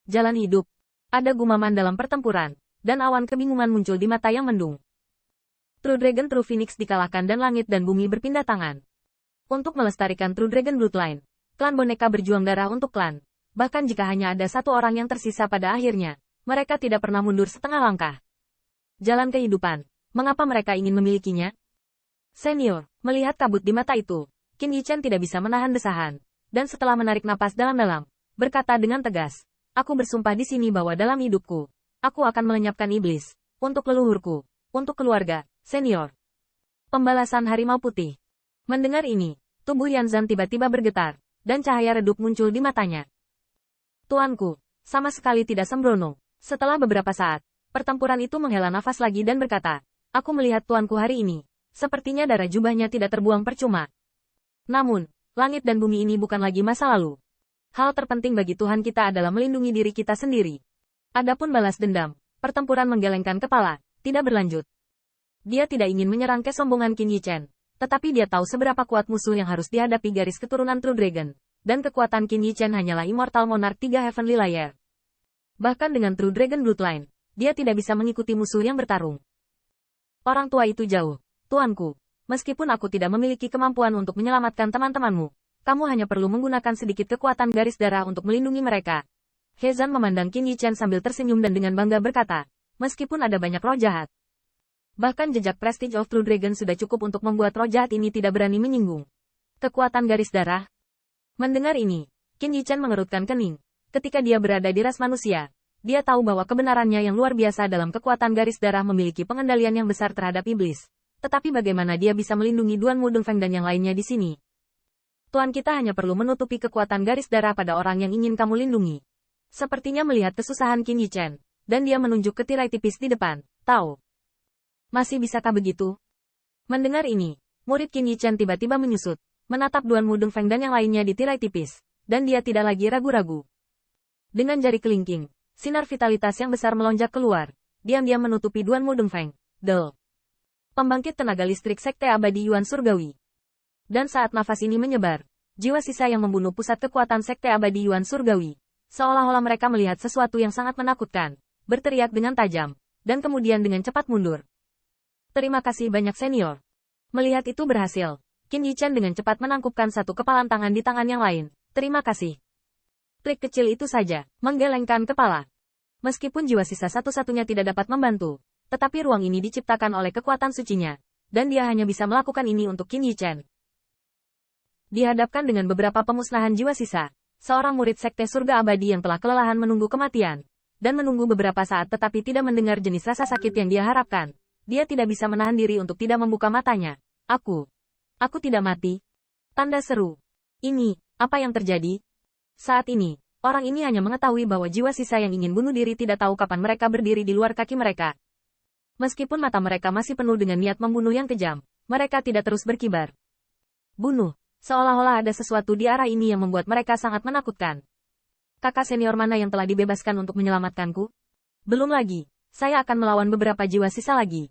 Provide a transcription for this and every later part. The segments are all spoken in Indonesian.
Jalan hidup. Ada gumaman dalam pertempuran, dan awan kebingungan muncul di mata yang mendung. True Dragon True Phoenix dikalahkan dan langit dan bumi berpindah tangan. Untuk melestarikan True Dragon Bloodline, klan boneka berjuang darah untuk klan. Bahkan jika hanya ada satu orang yang tersisa pada akhirnya, mereka tidak pernah mundur setengah langkah. Jalan kehidupan. Mengapa mereka ingin memilikinya? Senior, melihat kabut di mata itu, Qin Yichen tidak bisa menahan desahan, dan setelah menarik napas dalam-dalam, berkata dengan tegas, aku bersumpah di sini bahwa dalam hidupku, aku akan melenyapkan iblis, untuk leluhurku, untuk keluarga, senior. Pembalasan harimau putih. Mendengar ini, tubuh Yanzan tiba-tiba bergetar, dan cahaya redup muncul di matanya. Tuanku, sama sekali tidak sembrono. Setelah beberapa saat, pertempuran itu menghela nafas lagi dan berkata, aku melihat tuanku hari ini, sepertinya darah jubahnya tidak terbuang percuma. Namun, langit dan bumi ini bukan lagi masa lalu. Hal terpenting bagi Tuhan kita adalah melindungi diri kita sendiri. Adapun balas dendam, pertempuran menggelengkan kepala, tidak berlanjut. Dia tidak ingin menyerang kesombongan Qin Yichen, tetapi dia tahu seberapa kuat musuh yang harus dihadapi garis keturunan True Dragon, dan kekuatan Qin Yichen hanyalah Immortal Monarch 3 Heavenly Layer. Bahkan dengan True Dragon Bloodline, dia tidak bisa mengikuti musuh yang bertarung. Orang tua itu jauh, tuanku. Meskipun aku tidak memiliki kemampuan untuk menyelamatkan teman-temanmu, kamu hanya perlu menggunakan sedikit kekuatan garis darah untuk melindungi mereka. He Zhan memandang Qin Yichen sambil tersenyum dan dengan bangga berkata, meskipun ada banyak roh jahat. Bahkan jejak Prestige of True Dragon sudah cukup untuk membuat roh jahat ini tidak berani menyinggung. Kekuatan garis darah. Mendengar ini, Qin Yichen mengerutkan kening. Ketika dia berada di ras manusia, dia tahu bahwa kebenarannya yang luar biasa dalam kekuatan garis darah memiliki pengendalian yang besar terhadap iblis. Tetapi bagaimana dia bisa melindungi Duan Mudong Feng dan yang lainnya di sini? Tuan kita hanya perlu menutupi kekuatan garis darah pada orang yang ingin kamu lindungi. Sepertinya melihat kesusahan Qin Yichen, dan dia menunjuk ke tirai tipis di depan. Tahu. Masih bisakah begitu? Mendengar ini, murid Qin Yichen tiba-tiba menyusut, menatap Duan Mudong Feng dan yang lainnya di tirai tipis, dan dia tidak lagi ragu-ragu. Dengan jari kelingking, sinar vitalitas yang besar melonjak keluar, diam-diam menutupi Duan Mudong Feng. Del. Pembangkit tenaga listrik Sekte Abadi Yuan Surgawi. Dan saat nafas ini menyebar, jiwa sisa yang membunuh pusat kekuatan Sekte Abadi Yuan Surgawi, seolah-olah mereka melihat sesuatu yang sangat menakutkan, berteriak dengan tajam, dan kemudian dengan cepat mundur. Terima kasih banyak senior. Melihat itu berhasil, Qin Yichen dengan cepat menangkupkan satu kepalan tangan di tangan yang lain. Terima kasih. Trik kecil itu saja, menggelengkan kepala. Meskipun jiwa sisa satu-satunya tidak dapat membantu, tetapi ruang ini diciptakan oleh kekuatan sucinya, dan dia hanya bisa melakukan ini untuk Qin Yichen. Dihadapkan dengan beberapa pemusnahan jiwa sisa, seorang murid Sekte Surga Abadi yang telah kelelahan menunggu kematian, dan menunggu beberapa saat tetapi tidak mendengar jenis rasa sakit yang dia harapkan, dia tidak bisa menahan diri untuk tidak membuka matanya. Aku tidak mati. Tanda seru. Ini, apa yang terjadi? Saat ini, orang ini hanya mengetahui bahwa jiwa sisa yang ingin bunuh diri tidak tahu kapan mereka berdiri di luar kaki mereka. Meskipun mata mereka masih penuh dengan niat membunuh yang kejam, mereka tidak terus berkibar. Bunuh, seolah-olah ada sesuatu di arah ini yang membuat mereka sangat menakutkan. Kakak senior mana yang telah dibebaskan untuk menyelamatkanku? Belum lagi, saya akan melawan beberapa jiwa sisa lagi.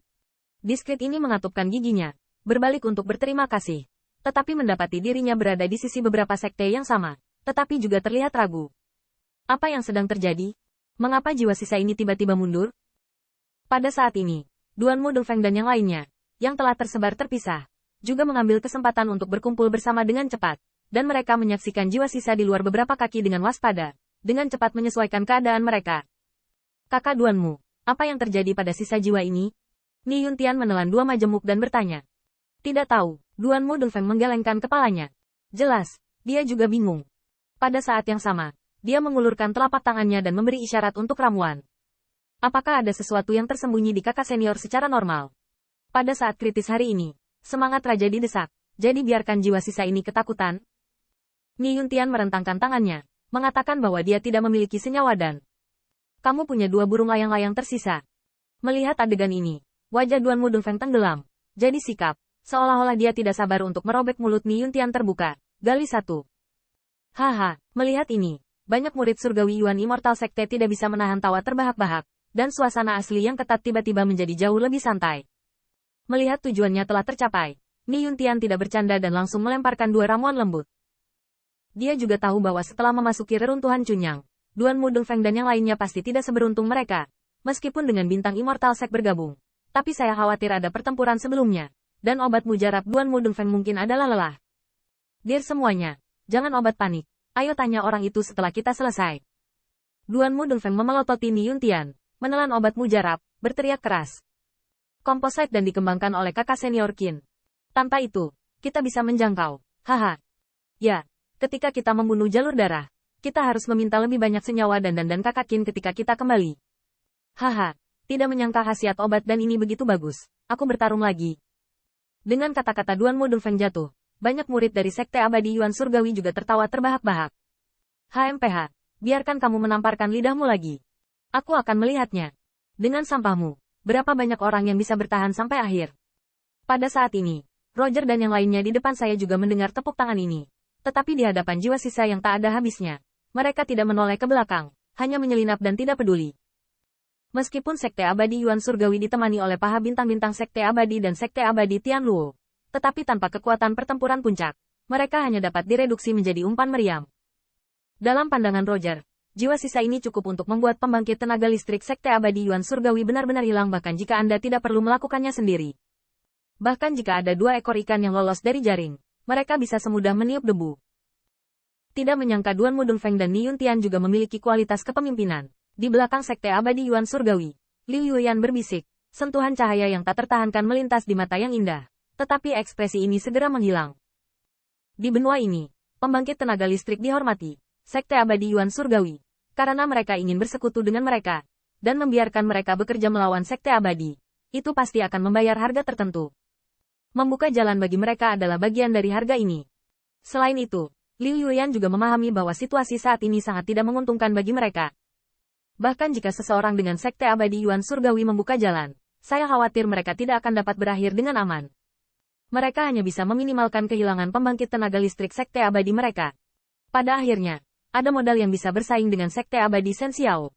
Diskrit ini mengatupkan giginya, berbalik untuk berterima kasih. Tetapi mendapati dirinya berada di sisi beberapa sekte yang sama, tetapi juga terlihat ragu. Apa yang sedang terjadi? Mengapa jiwa sisa ini tiba-tiba mundur? Pada saat ini, Duan Mudong Feng dan yang lainnya, yang telah tersebar terpisah, juga mengambil kesempatan untuk berkumpul bersama dengan cepat, dan mereka menyaksikan jiwa sisa di luar beberapa kaki dengan waspada, dengan cepat menyesuaikan keadaan mereka. Kakak Duanmu, apa yang terjadi pada sisa jiwa ini? Ni Yuntian menelan 2 majemuk dan bertanya. Tidak tahu, Duan Mudong Feng menggelengkan kepalanya. Jelas, dia juga bingung. Pada saat yang sama, dia mengulurkan telapak tangannya dan memberi isyarat untuk ramuan. Apakah ada sesuatu yang tersembunyi di kakak senior secara normal? Pada saat kritis hari ini, semangat raja didesak, jadi biarkan jiwa sisa ini ketakutan. Ni Yuntian merentangkan tangannya, mengatakan bahwa dia tidak memiliki senyawa dan kamu punya 2 burung layang-layang tersisa. Melihat adegan ini, wajah Duan Mudong Feng tenggelam, jadi sikap, seolah-olah dia tidak sabar untuk merobek mulut Ni Yuntian terbuka. Gali 1. Haha, melihat ini, banyak murid surgawi Yuan Immortal Sekte tidak bisa menahan tawa terbahak-bahak. Dan suasana asli yang ketat tiba-tiba menjadi jauh lebih santai. Melihat tujuannya telah tercapai, Ni Yuntian tidak bercanda dan langsung melemparkan 2 ramuan lembut. Dia juga tahu bahwa setelah memasuki reruntuhan Cunyang, Duan Mu Dongfeng dan yang lainnya pasti tidak seberuntung mereka. Meskipun dengan bintang Immortal Sect bergabung. Tapi saya khawatir ada pertempuran sebelumnya. Dan obat mujarab Duan Mu Dongfeng mungkin adalah lelah. Dear semuanya, jangan obat panik. Ayo tanya orang itu setelah kita selesai. Duan Mu Dongfeng memelototi Ni Yuntian, menelan obat mujarab, berteriak keras. Komposit dan dikembangkan oleh kakak senior Qin. Tanpa itu, kita bisa menjangkau. Haha. Ya, ketika kita membunuh jalur darah, kita harus meminta lebih banyak senyawa dan kakak Qin ketika kita kembali. Haha, tidak menyangka khasiat obat dan ini begitu bagus. Aku bertarung lagi. Dengan kata-kata Duan Mu Dongfeng jatuh, banyak murid dari Sekte Abadi Yuan Surgawi juga tertawa terbahak-bahak. HMPH, biarkan kamu menamparkan lidahmu lagi. Aku akan melihatnya. Dengan sampahmu, berapa banyak orang yang bisa bertahan sampai akhir? Pada saat ini, Roger dan yang lainnya di depan saya juga mendengar tepuk tangan ini. Tetapi di hadapan jiwa sisa yang tak ada habisnya, mereka tidak menoleh ke belakang, hanya menyelinap dan tidak peduli. Meskipun Sekte Abadi Yuan Surgawi ditemani oleh paha bintang-bintang Sekte Abadi dan Sekte Abadi Tianluo, tetapi tanpa kekuatan pertempuran puncak, mereka hanya dapat direduksi menjadi umpan meriam. Dalam pandangan Roger, jiwa sisa ini cukup untuk membuat pembangkit tenaga listrik Sekte Abadi Yuan Surgawi benar-benar hilang bahkan jika Anda tidak perlu melakukannya sendiri. Bahkan jika ada 2 ekor ikan yang lolos dari jaring, mereka bisa semudah meniup debu. Tidak menyangka Duan Mu Dongfeng dan Ni Yuntian juga memiliki kualitas kepemimpinan. Di belakang Sekte Abadi Yuan Surgawi, Liu Yuyan berbisik, sentuhan cahaya yang tak tertahankan melintas di mata yang indah. Tetapi ekspresi ini segera menghilang. Di benua ini, pembangkit tenaga listrik dihormati, Sekte Abadi Yuan Surgawi, karena mereka ingin bersekutu dengan mereka, dan membiarkan mereka bekerja melawan Sekte Abadi. Itu pasti akan membayar harga tertentu. Membuka jalan bagi mereka adalah bagian dari harga ini. Selain itu, Liu Yuyan juga memahami bahwa situasi saat ini sangat tidak menguntungkan bagi mereka. Bahkan jika seseorang dengan Sekte Abadi Yuan Surgawi membuka jalan, saya khawatir mereka tidak akan dapat berakhir dengan aman. Mereka hanya bisa meminimalkan kehilangan pembangkit tenaga listrik Sekte Abadi mereka. Pada akhirnya, ada modal yang bisa bersaing dengan Sekte Abadi Sen Xiao.